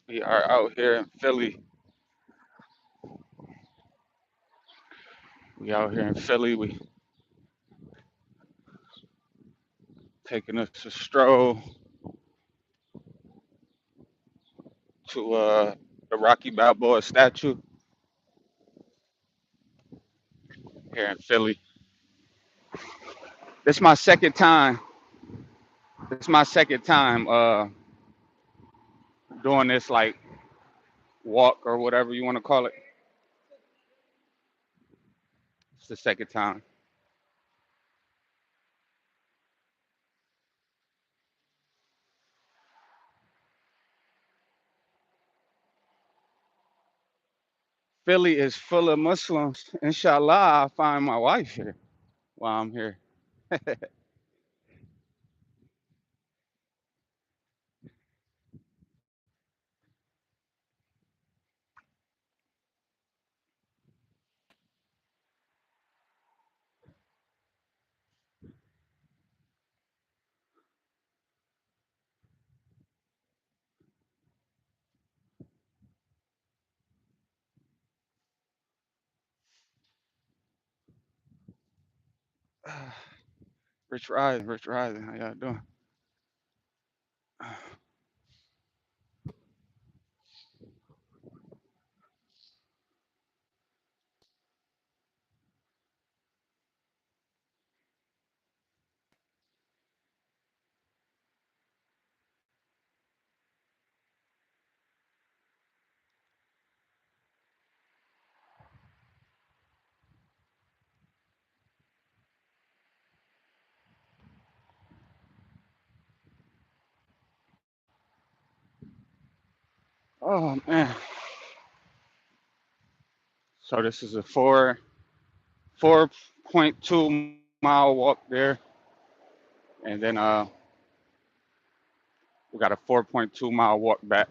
We are out here in Philly. We out here in Philly. We taking us a stroll to the Rocky Balboa statue here in Philly. This my second time. This my second time doing this like walk or whatever you want to call it. It's the second time. Philly is full of Muslims. Inshallah, I'll find my wife here while I'm here. Rich Rising, how y'all doing? Oh man. So this is a 4.2 mile walk there, and then we got a 4.2 mile walk back.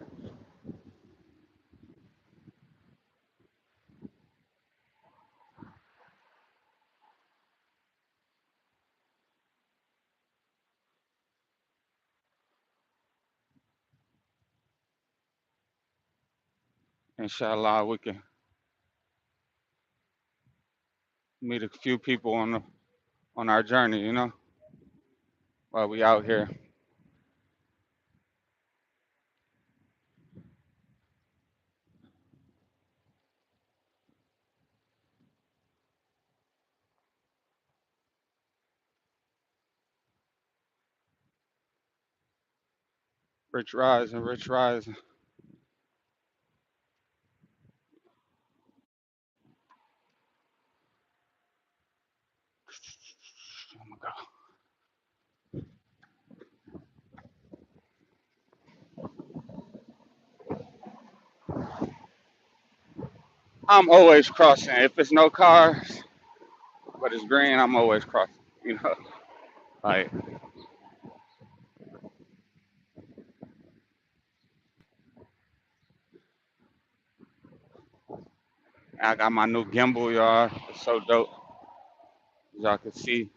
Inshallah, we can meet a few people on our journey, while we out here. Rich rising, rich rising. Oh my God. I'm always crossing. If it's no cars, but it's green, I'm always crossing. You know, like I got my new gimbal, y'all. It's so dope. As y'all can see,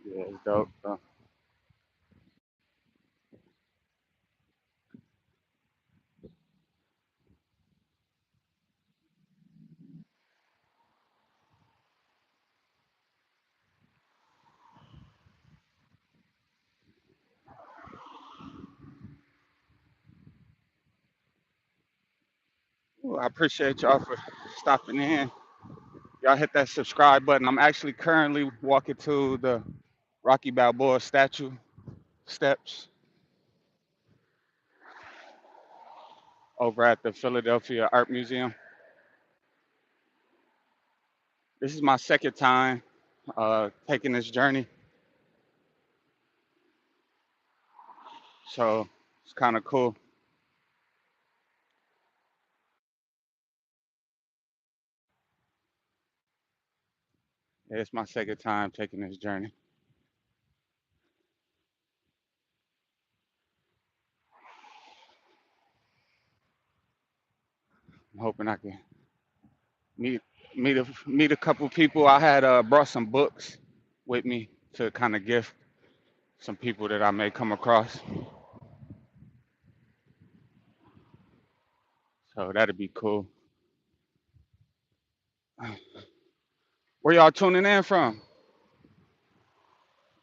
yeah, it's dope. Well, I appreciate y'all for stopping in. Y'all hit that subscribe button. I'm actually currently walking to the Rocky Balboa statue steps over at the Philadelphia Art Museum. This is my second time taking this journey, so it's kind of cool. Yeah, it's my second time taking this journey. I'm hoping I can meet meet a couple people. I had brought some books with me to kind of gift some people that I may come across. So that'd be cool. Where y'all tuning in from?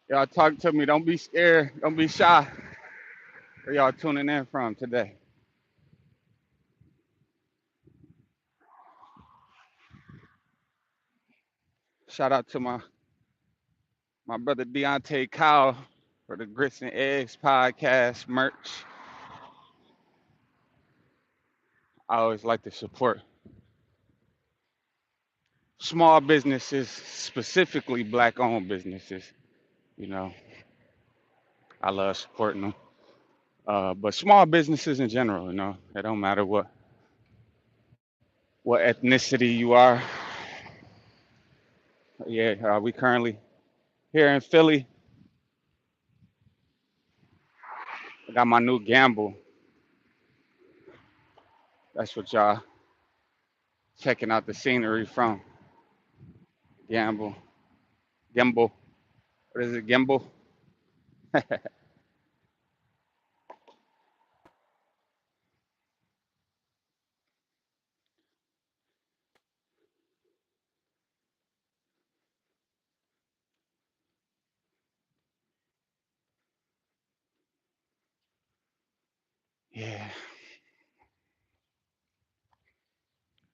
Y'all talk to me. Don't be scared. Don't be shy. Where y'all tuning in from today? Shout out to my brother Deontay Kyle for the Grits and Eggs podcast merch. I always like to support small businesses, specifically black owned businesses. You know, I love supporting them. But small businesses in general, it don't matter what ethnicity you are. Yeah, we currently here in Philly. I got my new gamble. That's what y'all checking out the scenery from. Gamble, Gimbal. What is it, Gimbal? Yeah,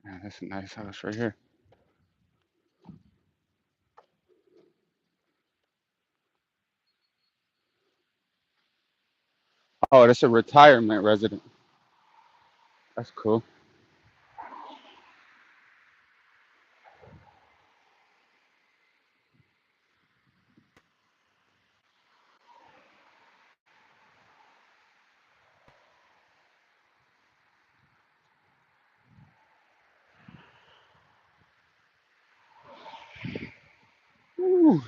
man, that's a nice house right here. Oh, that's a retirement resident. That's cool. Woo.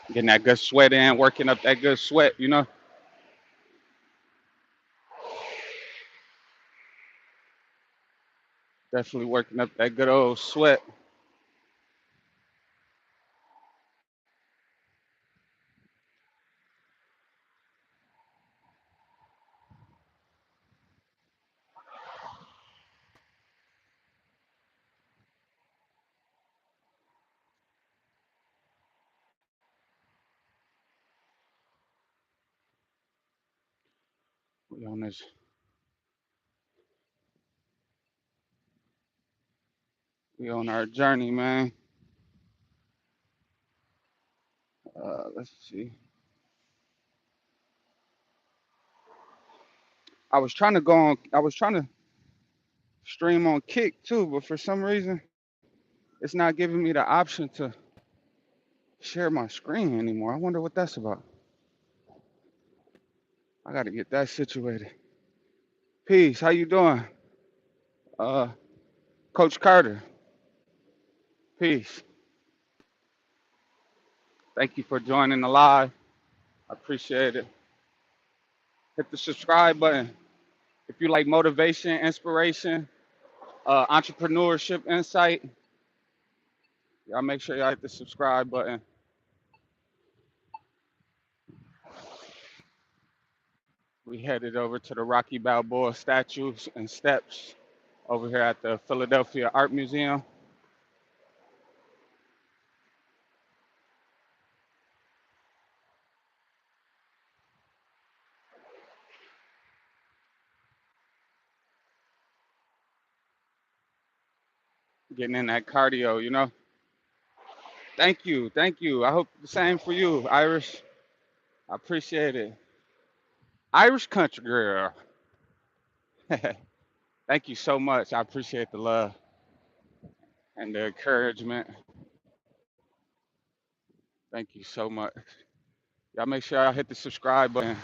Getting that good sweat in, working up that good sweat. Definitely working up that good old sweat. We on this, we on our journey, man. Let's see. I was trying to stream on Kick too, but for some reason, it's not giving me the option to share my screen anymore. I wonder what that's about. I got to get that situated. Peace. How you doing? Uh, Coach Carter. Peace. Thank you for joining the live. I appreciate it. Hit the subscribe button if you like motivation, inspiration, entrepreneurship, insight. Y'all make sure y'all hit the subscribe button. We headed over to the Rocky Balboa statues and steps over here at the Philadelphia Art Museum. Getting in that cardio. Thank you, thank you. I hope the same for you, Irish. I appreciate it. Irish country girl. Thank you so much. I appreciate the love and the encouragement. Thank you so much. Y'all make sure y'all hit the subscribe button.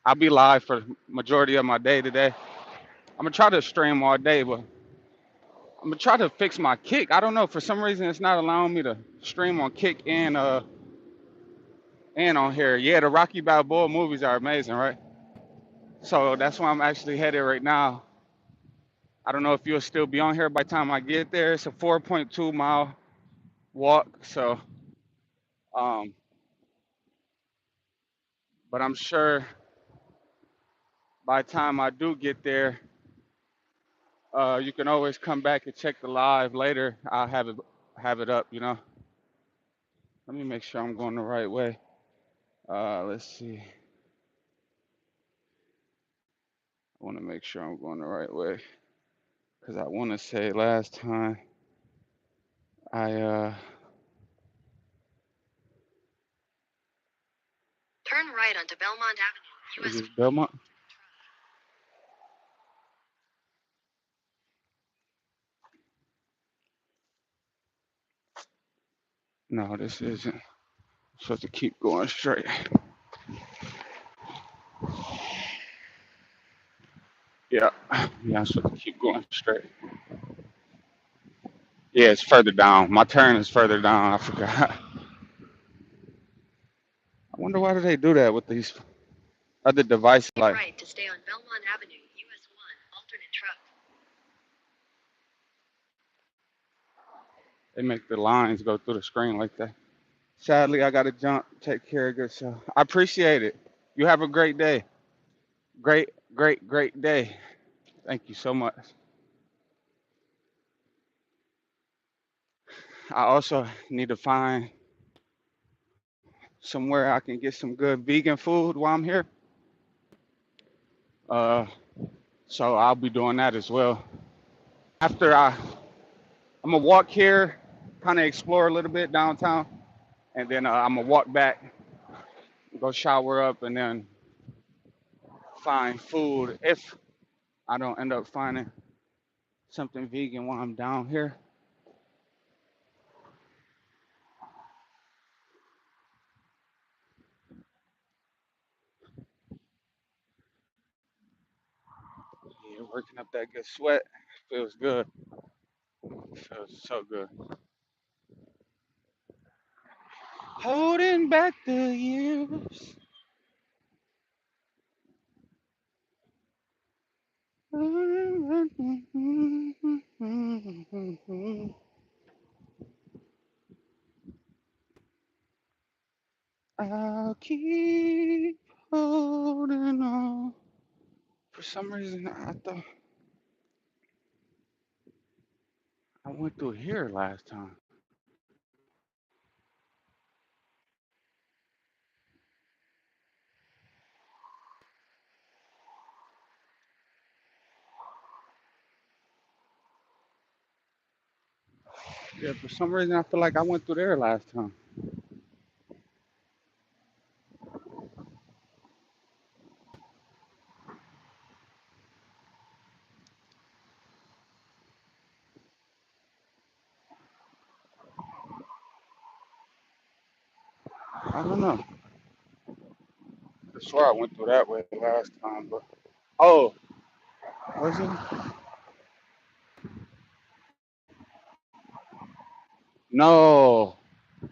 I'll be live for majority of my day today. I'm gonna try to stream all day, but I'm gonna try to fix my Kick. I don't know, for some reason it's not allowing me to stream on Kick and on here. Yeah, the Rocky Balboa movies are amazing, right? So that's why I'm actually headed right now. I don't know if you'll still be on here by the time I get there. It's a 4.2 mile walk, so um, but I'm sure by the time I do get there, you can always come back and check the live later. I'll have it up, you know. Let me make sure I'm going the right way. Let's see. I want to make sure I'm going the right way because I want to say last time I turn right onto Belmont Avenue. Is this Belmont? No, this isn't. I'm supposed to keep going straight. Yeah, yeah, I'm supposed to keep going straight. Yeah, it's further down. My turn is further down. I forgot. I wonder why do they do that with these other devices? Like, right to stay on Belmont Avenue, US 1, alternate truck. They make the lines go through the screen like that. Sadly, I got to jump. Take care of good stuff. I appreciate it. You have a great day. Great, great, great day. Thank you so much. I also need to find somewhere I can get some good vegan food while I'm here. Uh, so I'll be doing that as well. After I'm gonna walk here, kind of explore a little bit downtown, and then I'm gonna walk back, go shower up, and then find food if I don't end up finding something vegan while I'm down here. Yeah, working up that good sweat feels good. Feels so good. Holding back the years. I'll keep holding on. For some reason, I thought I went through here last time. Yeah, for some reason, I feel like I went through there last time. I don't know. I swear I went through that way last time, but oh, was it? No,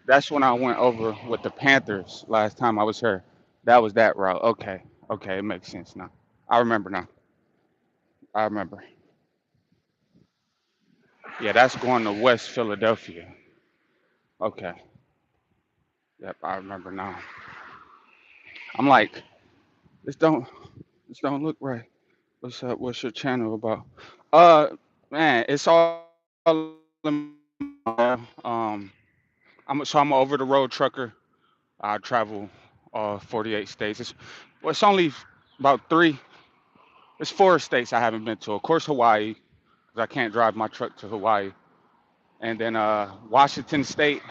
that's when I went over with the Panthers last time I was here. That was that route. Okay, okay, it makes sense now. I remember now. I remember. Yeah, that's going to West Philadelphia. Okay. Yep, I remember now. I'm like, this don't this don't look right. What's up? What's your channel about? Uh, man, it's all in I'm an over the road trucker. I travel 48 states. It's only about three. It's four states I haven't been to. Of course, Hawaii, because I can't drive my truck to Hawaii. And then Washington State,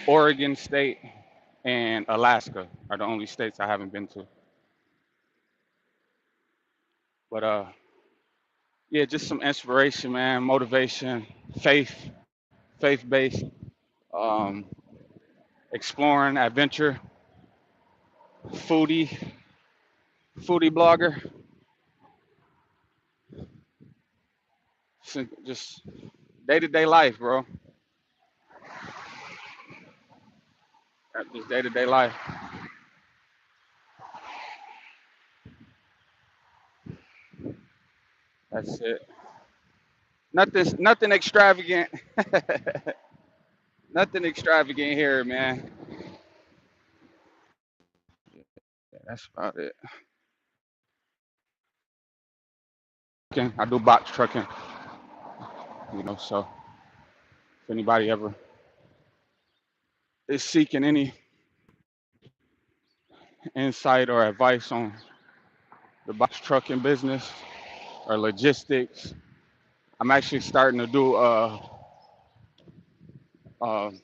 Oregon State, and Alaska are the only states I haven't been to. But yeah, just some inspiration, man, motivation, faith based, um, exploring, adventure, foodie, foodie blogger. Just day to day life, bro. Just day to day life. That's it. Nothing extravagant. Nothing extravagant here, man. Yeah, that's about it. I do box trucking, so if anybody ever is seeking any insight or advice on the box trucking business or logistics, I'm actually starting to do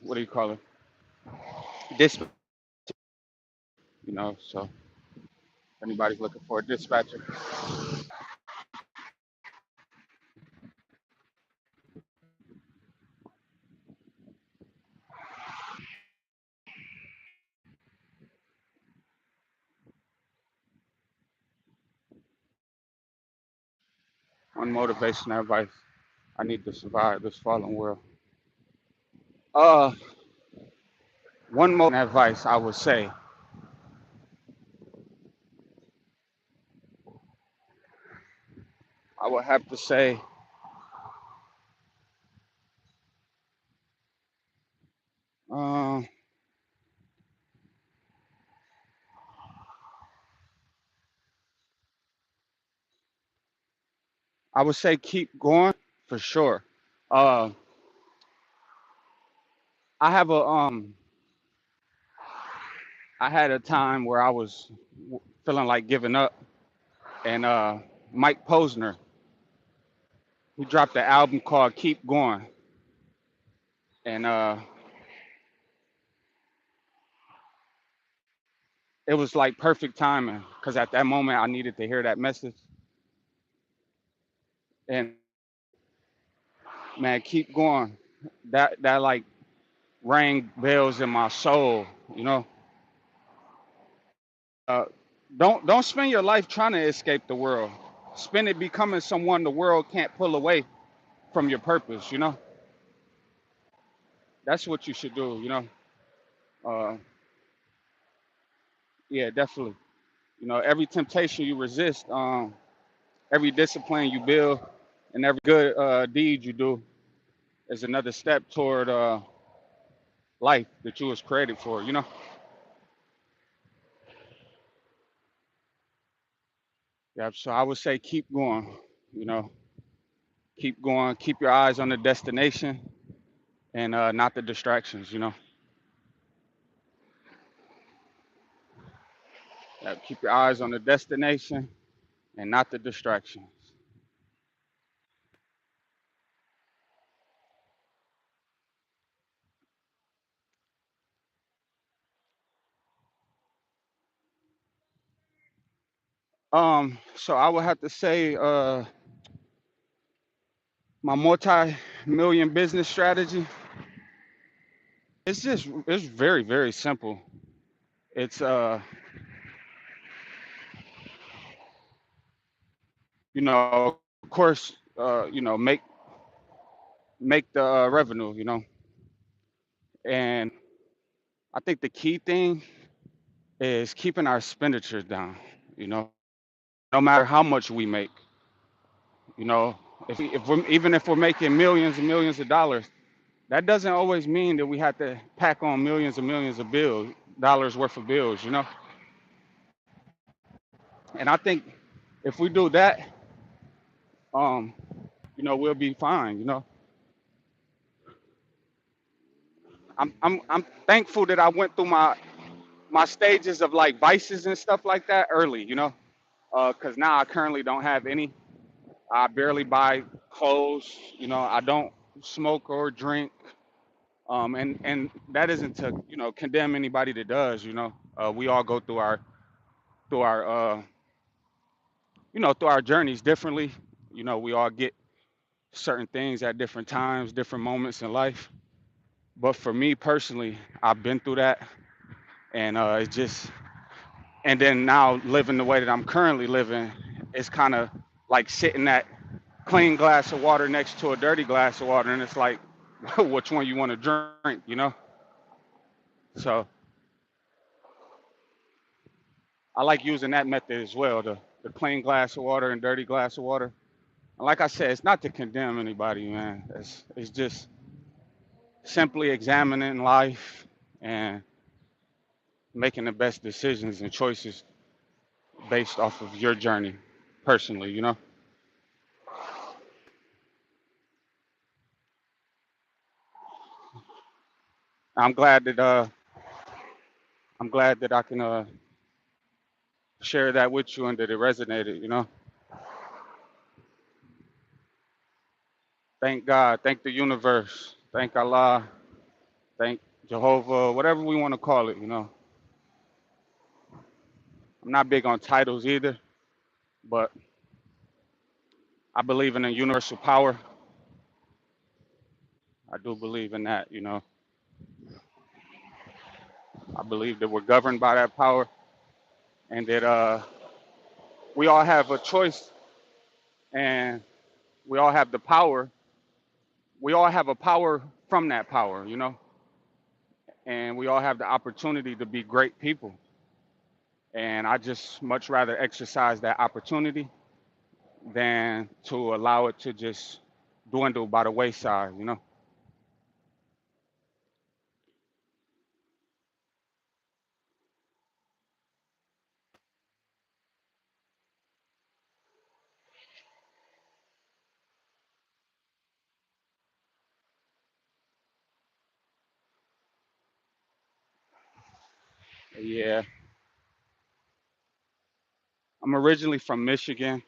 what do you call it? Dispatch, so if anybody's looking for a dispatcher on motivation advice, I need to survive this fallen world. Uh, One more advice I would say, I would have to say, um, I would say keep going for sure. Uh, I have I had a time where I was feeling like giving up, and Mike Posner, he dropped an album called "Keep Going," and it was like perfect timing because at that moment I needed to hear that message. And man, keep going. That like rang bells in my soul. You know, uh, don't spend your life trying to escape the world. Spend it becoming someone the world can't pull away from your purpose. That's what you should do. Uh, yeah, definitely. Every temptation you resist, every discipline you build, and every good deed you do is another step toward life that you was created for. Yeah. So I would say keep going. You know, keep going. Keep your eyes on the destination and not the distractions. Yeah, keep your eyes on the destination and not the distractions. So I would have to say my multi-million business strategy. It's very very simple. It's of course make the revenue. And I think the key thing is keeping our expenditures down. You know, no matter how much we make. You know, if we're even if we're making millions and millions of dollars, that doesn't always mean that we have to pack on millions and millions of dollars worth of bills. And I think if we do that, um, we'll be fine. I'm thankful that I went through my stages of like vices and stuff like that early. Because now I currently don't have any. I barely buy clothes. I don't smoke or drink. And that isn't to condemn anybody that does. We all go through our through our journeys differently. We all get certain things at different times, different moments in life. But for me personally, I've been through that, and it's just and then now living the way that I'm currently living, it's kind of like sitting that clean glass of water next to a dirty glass of water, and it's like, which one you want to drink? So I like using that method as well, the clean glass of water and dirty glass of water. And like I said, it's not to condemn anybody, man. It's just simply examining life and making the best decisions and choices based off of your journey personally, you know? I'm glad that I'm glad that I can share that with you and that it resonated, you know? Thank God, thank the universe, thank Allah, thank Jehovah, whatever we want to call it, you know. I'm not big on titles either, but I believe in a universal power. I do believe in that, you know. I believe that we're governed by that power and that we all have a choice and we all have the power. We all have a power from that power, you know, and we all have the opportunity to be great people. And I just much rather exercise that opportunity than to allow it to just dwindle by the wayside, you know. Yeah, I'm originally from Michigan.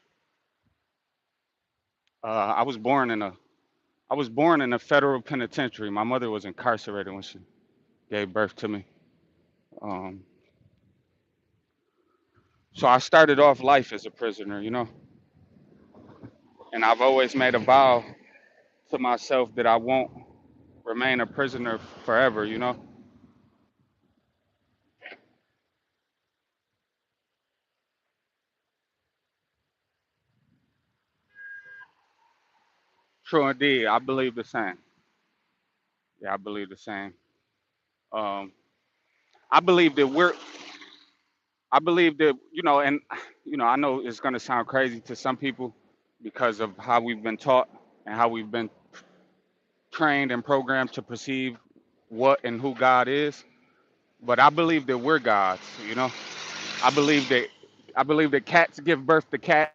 I was born in a federal penitentiary. My mother was incarcerated when she gave birth to me. Um, so I started off life as a prisoner, you know, and I've always made a vow to myself that I won't remain a prisoner forever, you know. True indeed. I believe the same. Yeah, I believe the same. Um, I believe that we're. I believe that and I know it's gonna sound crazy to some people because of how we've been taught and how we've been trained and programmed to perceive what and who God is. But I believe that we're gods. You know, I believe that I believe that cats give birth to cats,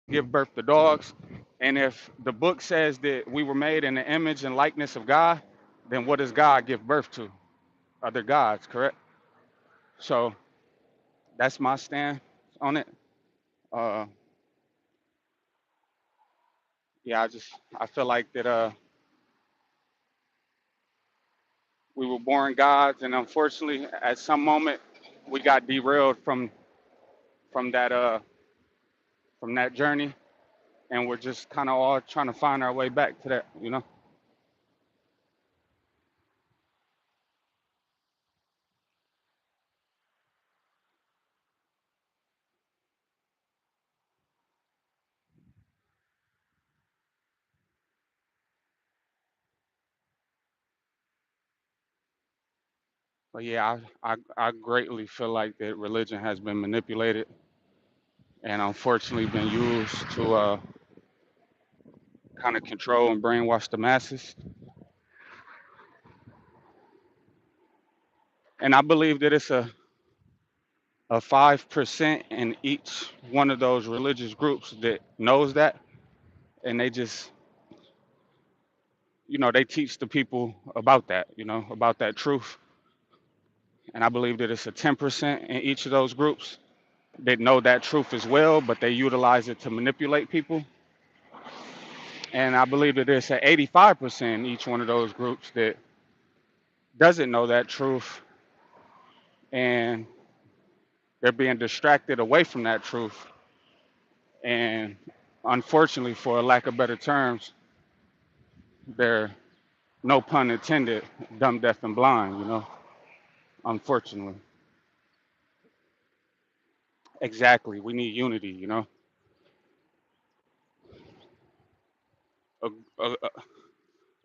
give birth to dogs, and if the book says that we were made in the image and likeness of God, then what does God give birth to? Other gods, correct? So that's my stand on it. Uh, yeah, I feel like that we were born gods, and unfortunately, at some moment, we got derailed from that from that journey, and we're just kind of all trying to find our way back to that, you know. But yeah, I greatly feel like that religion has been manipulated and unfortunately been used to kind of control and brainwash the masses. And I believe that it's a 5% in each one of those religious groups that knows that, and they just they teach the people about that, about that truth. And I believe that it's a 10% in each of those groups that know that truth as well, but they utilize it to manipulate people. And I believe that there's an 85% in each one of those groups that doesn't know that truth, and they're being distracted away from that truth. And unfortunately, for a lack of better terms, they're, no pun intended, dumb, deaf, and blind, unfortunately. Exactly. We need unity, A, a,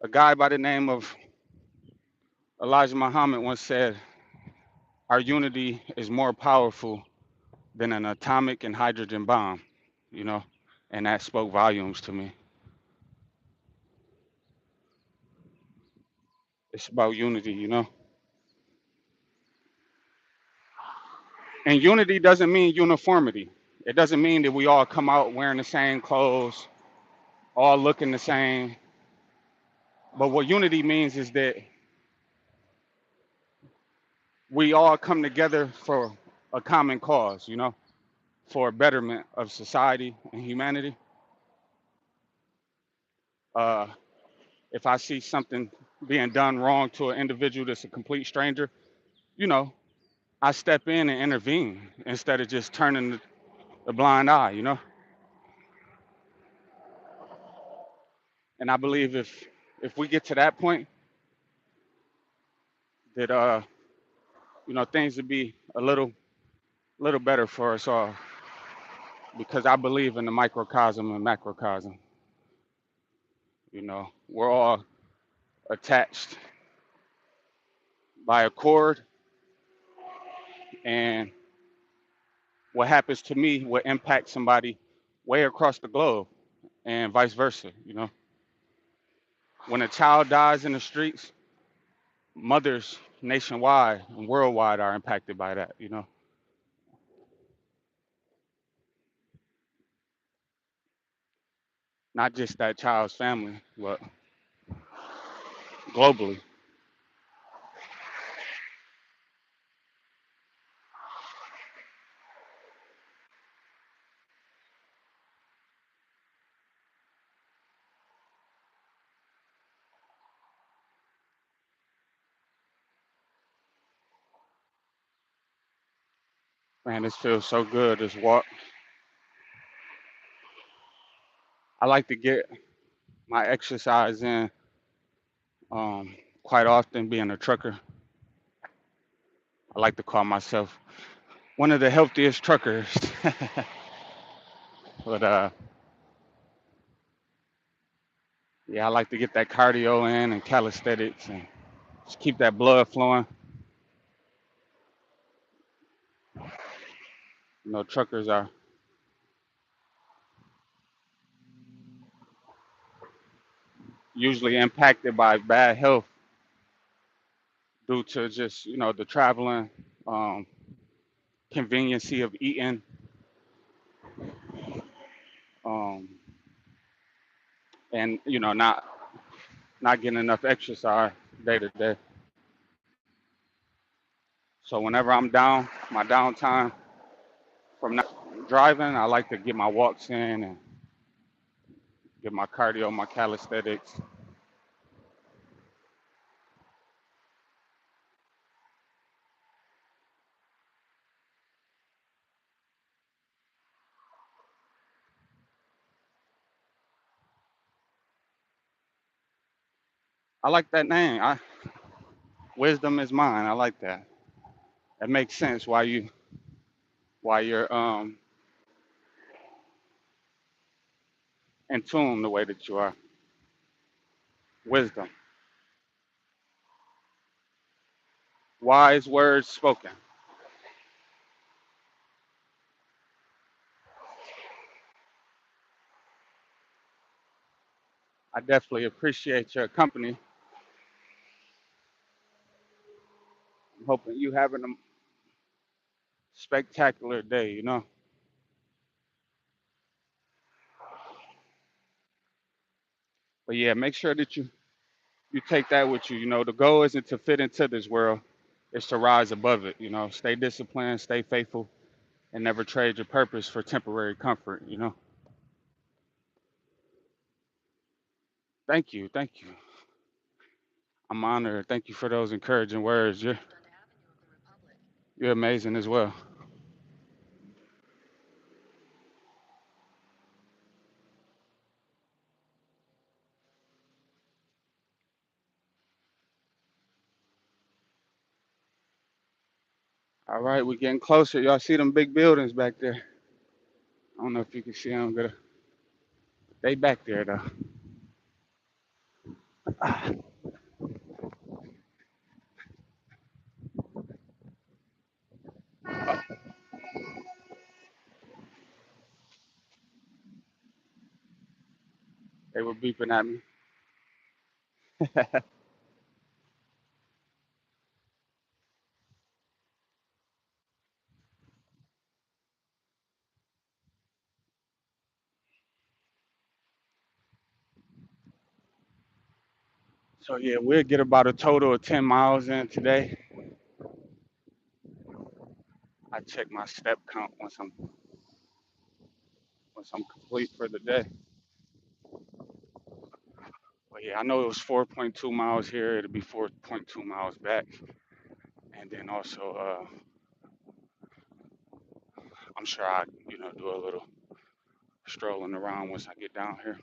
a guy by the name of Elijah Muhammad once said, our unity is more powerful than an atomic and hydrogen bomb, you know, and that spoke volumes to me. It's about unity, you know, and unity doesn't mean uniformity. It doesn't mean that we all come out wearing the same clothes, all looking the same. But what unity means is that we all come together for a common cause, you know, for a betterment of society and humanity. Uh, if I see something being done wrong to an individual that's a complete stranger, you know, I step in and intervene instead of just turning the blind eye, you know. And I believe if we get to that point, that you know, things would be a little better for us all because I believe in the microcosm and macrocosm. You know, we're all attached by a cord, and what happens to me will impact somebody way across the globe, and vice versa. You know, when a child dies in the streets, mothers nationwide and worldwide are impacted by that. You know, not just that child's family, but globally. Man, this feels so good. This walk. I like to get my exercise in quite often. Being a trucker, I like to call myself one of the healthiest truckers. But yeah, I like to get that cardio in and calisthenics and just keep that blood flowing. You know, truckers are usually impacted by bad health due to just, you know, the traveling, um, conveniency of eating, um, and you know, not getting enough exercise day to day. So whenever I'm down, my downtime from not driving, I like to get my walks in and get my cardio, my calisthenics. I like that name. Wisdom is mine. I like that. It makes sense why you're in tune the way that you are. Wisdom, wise words spoken. I definitely appreciate your company. I'm hoping you having a spectacular day. You know, but yeah, make sure that you take that with you. You know, the goal isn't to fit into this world; it's to rise above it. You know, stay disciplined, stay faithful, and never trade your purpose for temporary comfort. You know, thank you, thank you. I'm honored. Thank you for those encouraging words. You're amazing as well. All right, we're getting closer. Y'all see them big buildings back there? I don't know if you can see them, but they back there though. They were beeping at me. So yeah, we'll get about a total of 10 miles in today. I check my step count once I'm complete for the day. But yeah, I know it was 4.2 miles here. It'll be 4.2 miles back, and then also I'm sure I do a little strolling around once I get down here.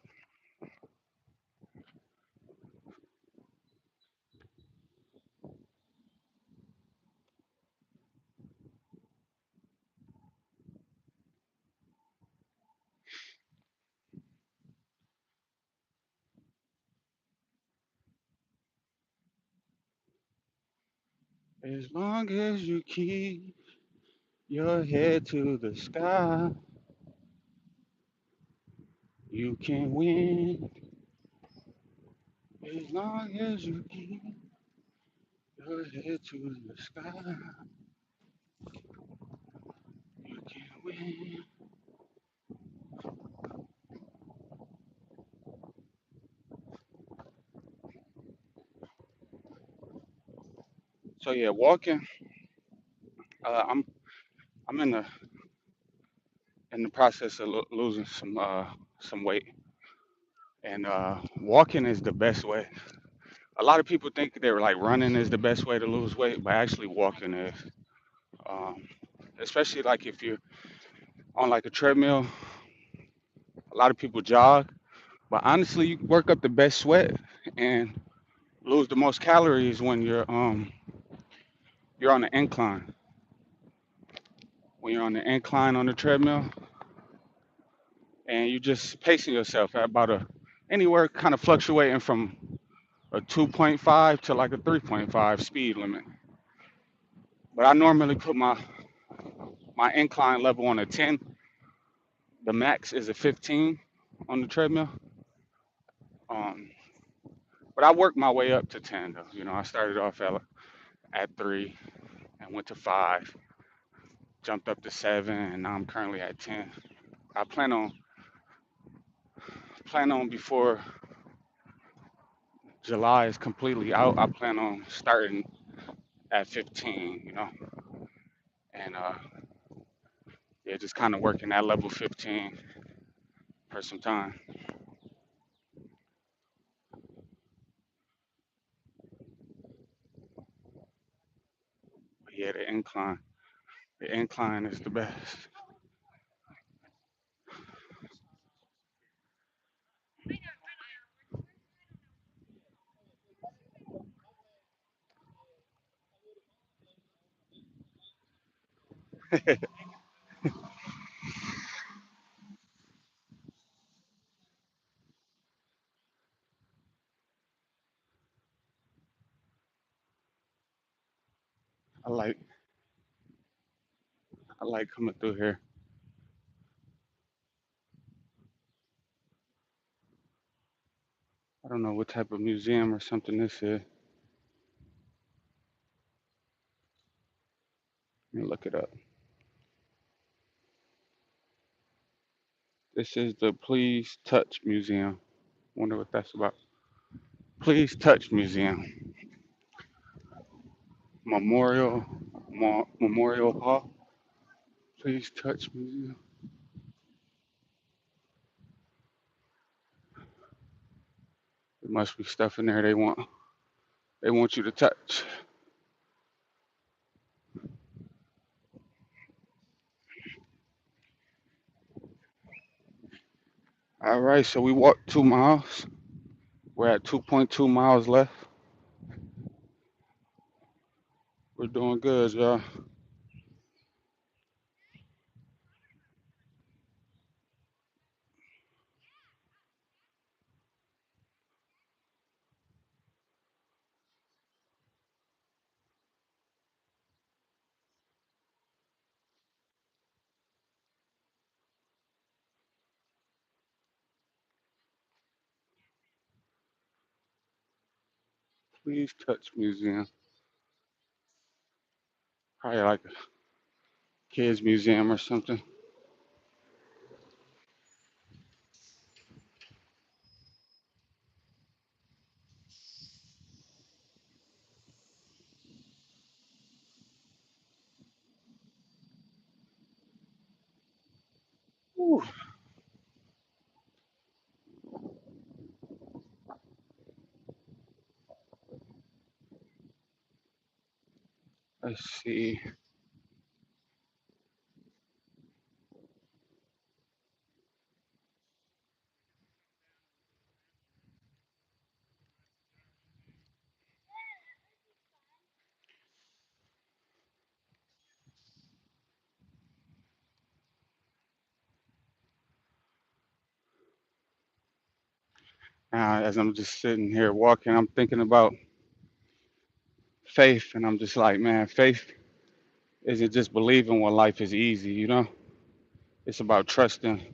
As long as you keep your head to the sky, you can win. As long as you keep your head to the sky, you can win. So yeah, walking. I'm in the process of losing some weight, and walking is the best way. A lot of people think they're like running is the best way to lose weight, but actually walking is. Um, Especially like if you're on like a treadmill, a lot of people jog, but honestly, you work up the best sweat and lose the most calories when you're on the incline. When you're on the incline on the treadmill and you just pacing yourself at about a anywhere kind of fluctuating from a 2.5 to like a 3.5 speed limit. But I normally put my incline level on a 10. The max is a 15 on the treadmill. Um, but I worked my way up to 10 though. I started off at 3 and went to 5, jumped up to 7, and now I'm currently at 10. I plan on before July is completely out. I plan on starting at 15, and yeah, just kind of working at level 15 for some time. But yeah, the incline is the best. I like I like coming through here. I don't know what type of museum or something this is. Let me look it up. This is the Please Touch Museum. Wonder what that's about. Please Touch Museum. Memorial Hall. Please Touch Museum. There must be stuff in there they want you to touch. All right, so we walked 2 miles. We're at 2.2 miles left. We're doing good, y'all. Please touch museum. Probably like a kids museum or something. Ooh, let's see. Now, as I'm just sitting here walking, I'm thinking about faith, and I'm just like, man, faith isn't just believing when life is easy, you know? It's about trusting.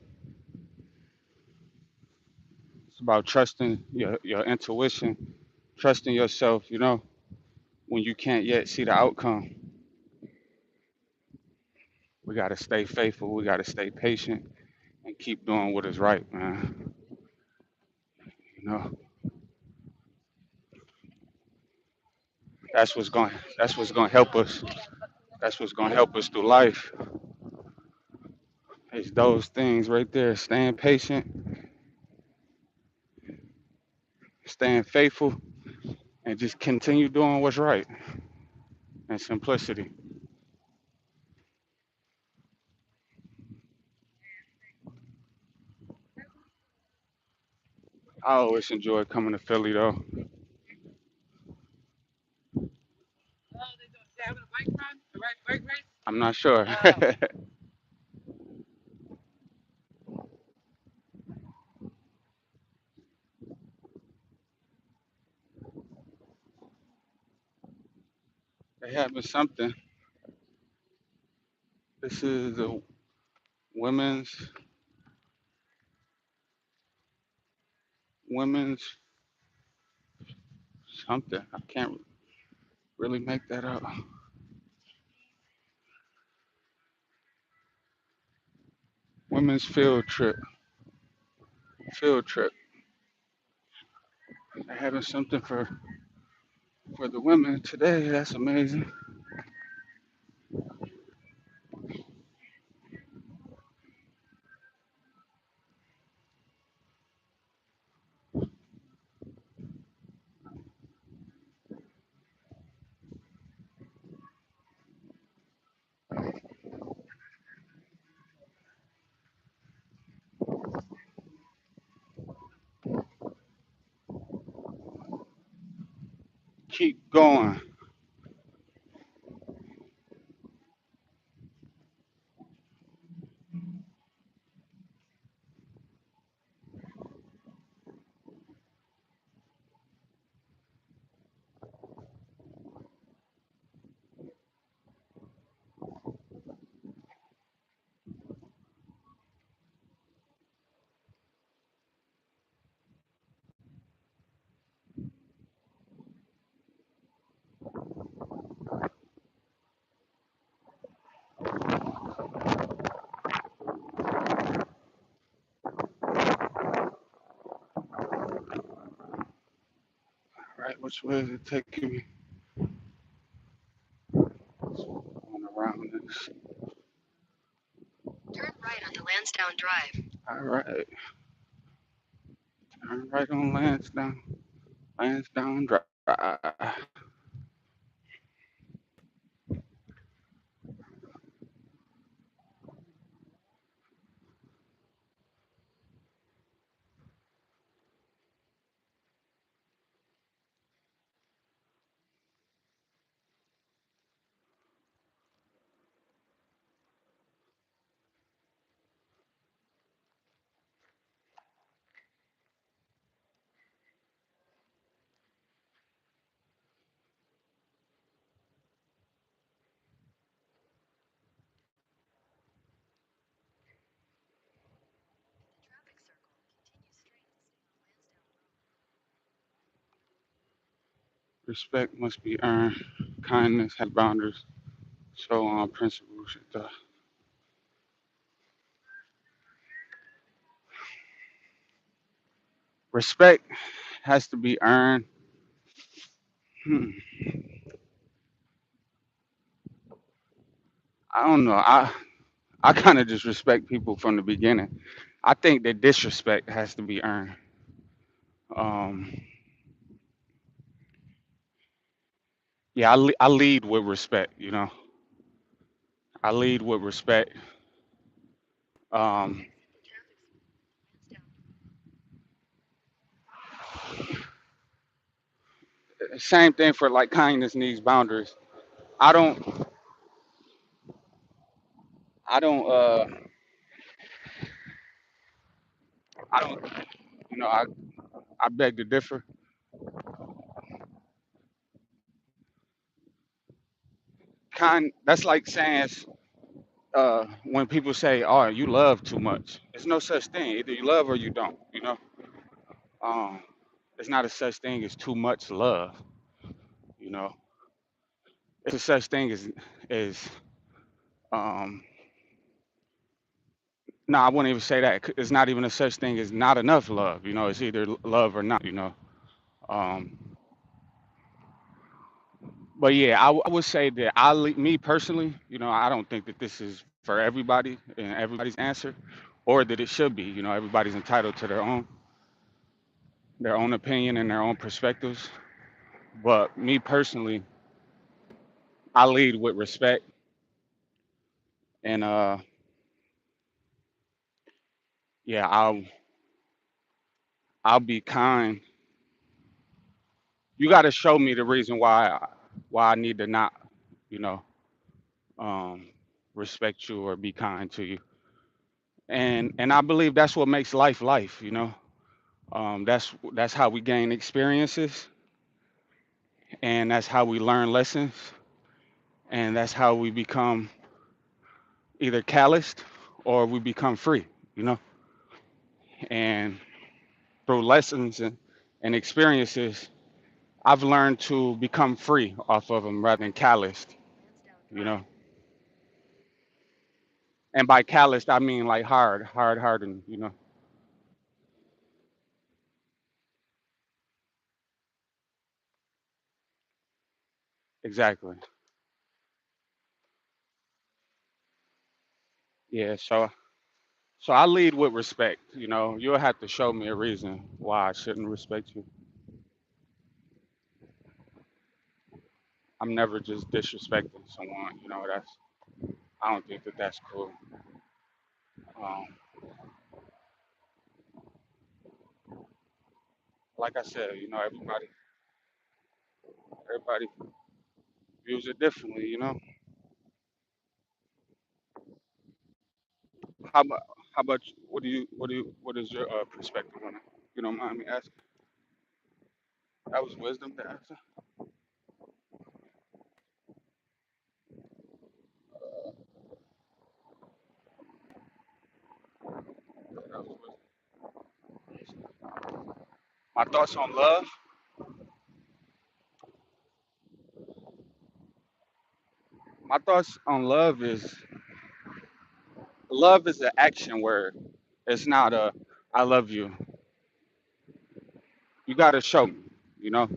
It's about trusting your intuition, trusting yourself, you know, when you can't yet see the outcome. We got to stay faithful. We got to stay patient and keep doing what is right, man. You know, that's what's going to help us. That's what's going to help us through life. It's those things right there, staying patient, staying faithful, and just continue doing what's right and simplicity. I always enjoy coming to Philly though. I'm not sure. They having something. This is the women's women's something. I can't really make that up. Women's field trip. Field trip. They're having something for the women today. That's amazing. Keep going. Right, which way is it taking me? Going around this. Turn right onto Lansdowne Drive. All right. Turn right on Lansdowne Drive. Respect must be earned. Kindness has boundaries. So on principles. Respect has to be earned. Hmm. I don't know. I kind of just respect people from the beginning. I think that disrespect has to be earned. Um, yeah, I lead with respect. I lead with respect. Um, Same thing for like kindness needs boundaries. I don't. I don't. I don't. You know. I beg to differ. That's like saying when people say, "Oh, you love too much." There's no such thing. Either you love or you don't. Um, there's not a such thing as too much love. You know, it's a such thing as um. No, I wouldn't even say that. It's not even a such thing as not enough love. It's either love or not. Um, but yeah, I would say that me personally, I don't think that this is for everybody and everybody's answer, or that it should be. Everybody's entitled to their own opinion and their own perspectives. But me personally, I lead with respect, and yeah, I'll be kind. You got to show me the reason why I need to not, you know, um, respect you or be kind to you. And I believe that's what makes life life. That's how we gain experiences, and that's how we learn lessons, and that's how we become either calloused or we become free. You know, and through lessons and experiences, I've learned to become free off of them rather than calloused. You know, and by calloused I mean like hard hardened. Exactly. Yeah. So I lead with respect. You'll have to show me a reason why I shouldn't respect you. I'm never just disrespecting someone. I don't think that that's cool. Um, like I said, everybody views it differently. How about what is your perspective on it? You don't mind me asking? That was wisdom to answer. That was wisdom. My thoughts on love. My thoughts on love is an action word. It's not a I love you. You got to show me. You know.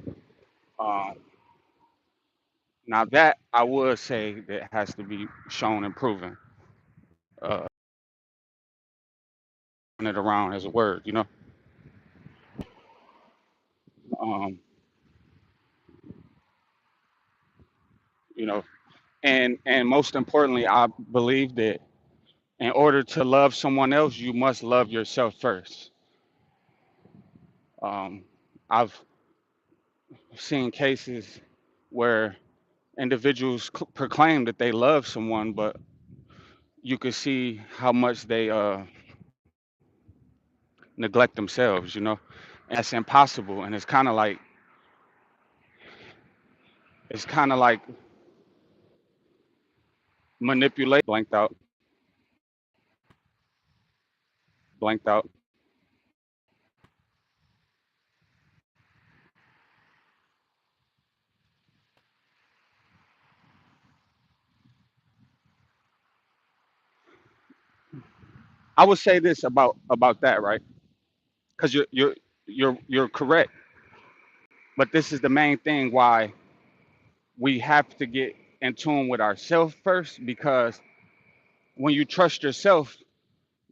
Um, Now that I would say that has to be shown and proven. It around as a word. Um, you know, and most importantly, I believe that in order to love someone else, you must love yourself first. Um, I've seen cases where individuals proclaim that they love someone, but you could see how much they neglect themselves. And that's impossible. And it's kind of like manipulate. Blanked out. I would say this about that, right? Because you're correct, but this is the main thing why we have to get in tune with ourselves first, because when you trust yourself,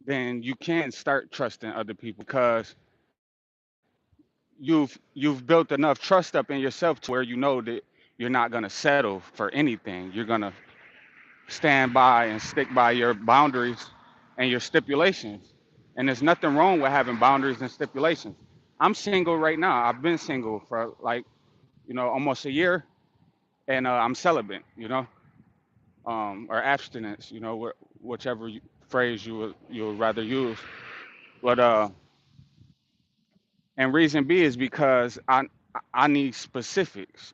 then you can start trusting other people, because you've built enough trust up in yourself to where you know that you're not going to settle for anything. You're going to stand by and stick by your boundaries and your stipulations. And there's nothing wrong with having boundaries and stipulations. I'm single right now. I've been single for like, almost a year, and I'm celibate, or abstinence, whichever phrase you would rather use. But and reason B is because I need specifics,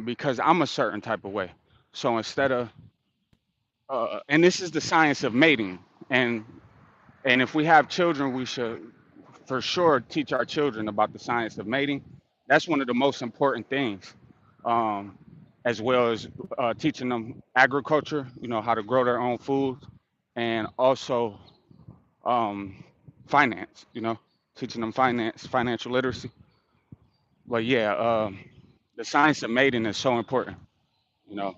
because I'm a certain type of way. So instead of and this is the science of mating, and if we have children, we should for sure teach our children about the science of mating. That's one of the most important things, um, as well as teaching them agriculture, how to grow their own food, and also um, finance, teaching them finance, financial literacy. But yeah, the science of mating is so important. You know,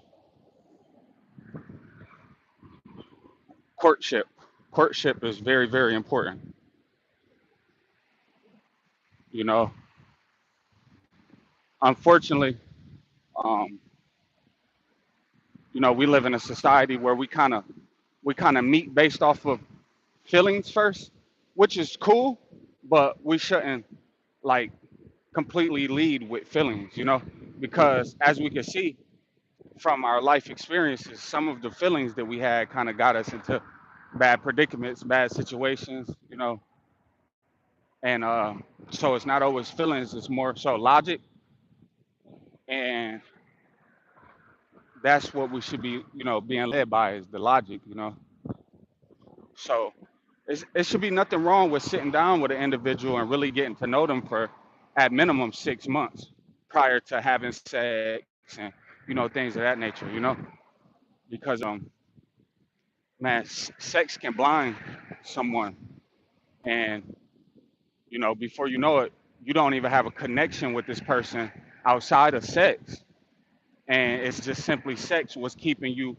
courtship. Courtship is very, very important. You know, unfortunately, um, we live in a society where we kind of meet based off of feelings first, which is cool, but we shouldn't like completely lead with feelings, because as we can see from our life experiences, some of the feelings that we had kind of got us into bad predicaments, bad situations, and so it's not always feelings; it's more so logic, and that's what we should be, being led by is the logic. So it should be nothing wrong with sitting down with an individual and really getting to know them for at minimum 6 months prior to having sex and things of that nature. Because man, sex can blind someone, and before you know it, you don't even have a connection with this person outside of sex, and it's just simply sex was keeping you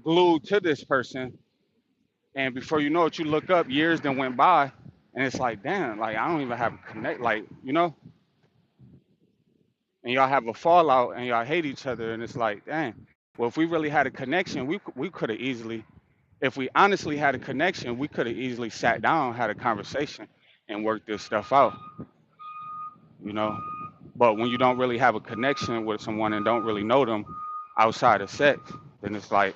glued to this person, and before you know it, you look up, years then went by, and it's like, damn, like I don't even have a connect, like and y'all have a fallout and y'all hate each other, and it's like, dang, well, if we really had a connection, we could have easily, if we honestly had a connection, we could have easily sat down, had a conversation, and worked this stuff out, you know. But when you don't really have a connection with someone and don't really know them outside of sex, then it's like,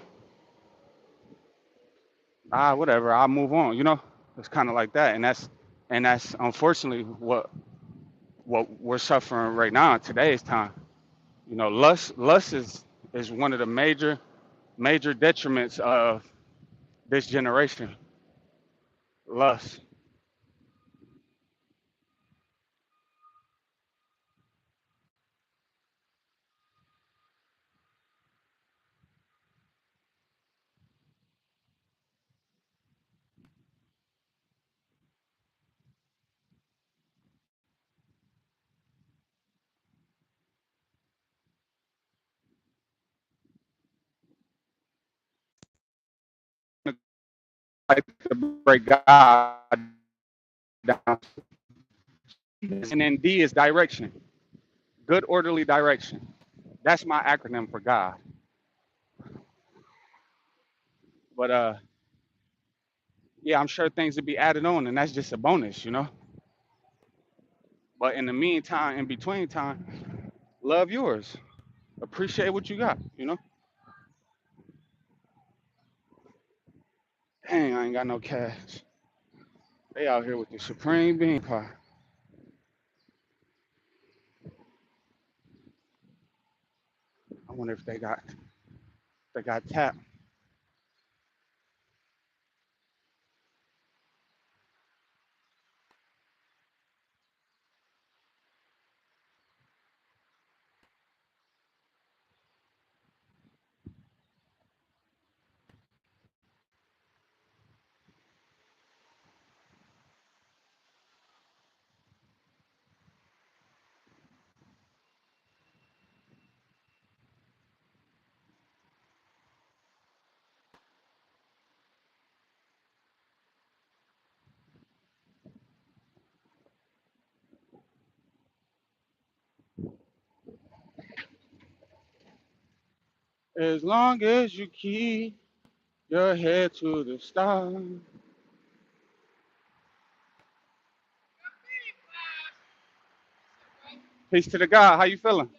whatever, I'll move on, It's kind of like that, and that's unfortunately what we're suffering right now in today's time. Lust is one of the major detriments of this generation. Lust. Like to break God down. And then D is direction. Good orderly direction. That's my acronym for God. But yeah, I'm sure things will be added on, and that's just a bonus. But in the meantime, in between time, love yours. Appreciate what you got. Dang, I ain't got no cash. They out here with the supreme bean pie. I wonder if they got tap. As long as you keep your head to the stars. Peace to the God. How you feeling?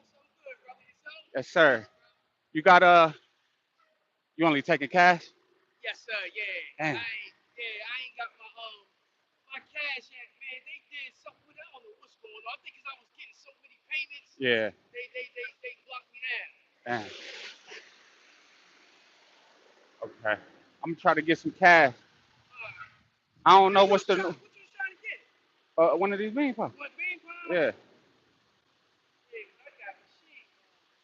Yes, sir. You got you only taking cash? Damn. Yeah. Damn. Okay. I'm gonna try to get some cash. I don't know what's the one of these bean pies. Yeah.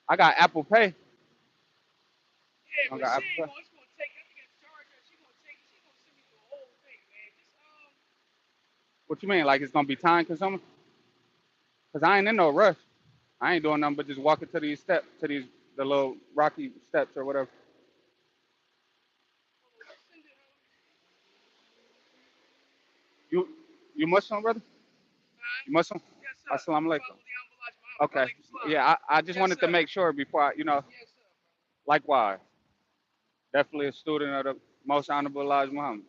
I got Apple Pay. I got Apple Pay. What you mean? Like it's gonna be time consuming? Cause I ain't in no rush. I ain't doing nothing but just walking to these steps, to these the little rocky steps or whatever. You you Muslim, brother? You Muslim? Assalamu alaikum. Okay. Yeah, I just wanted to make sure before I. Likewise. Definitely a student of the most honorable Elijah Muhammad.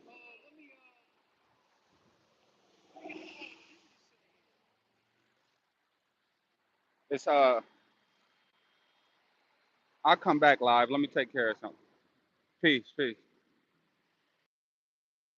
It's I'll come back live. Let me take care of something. Peace, peace.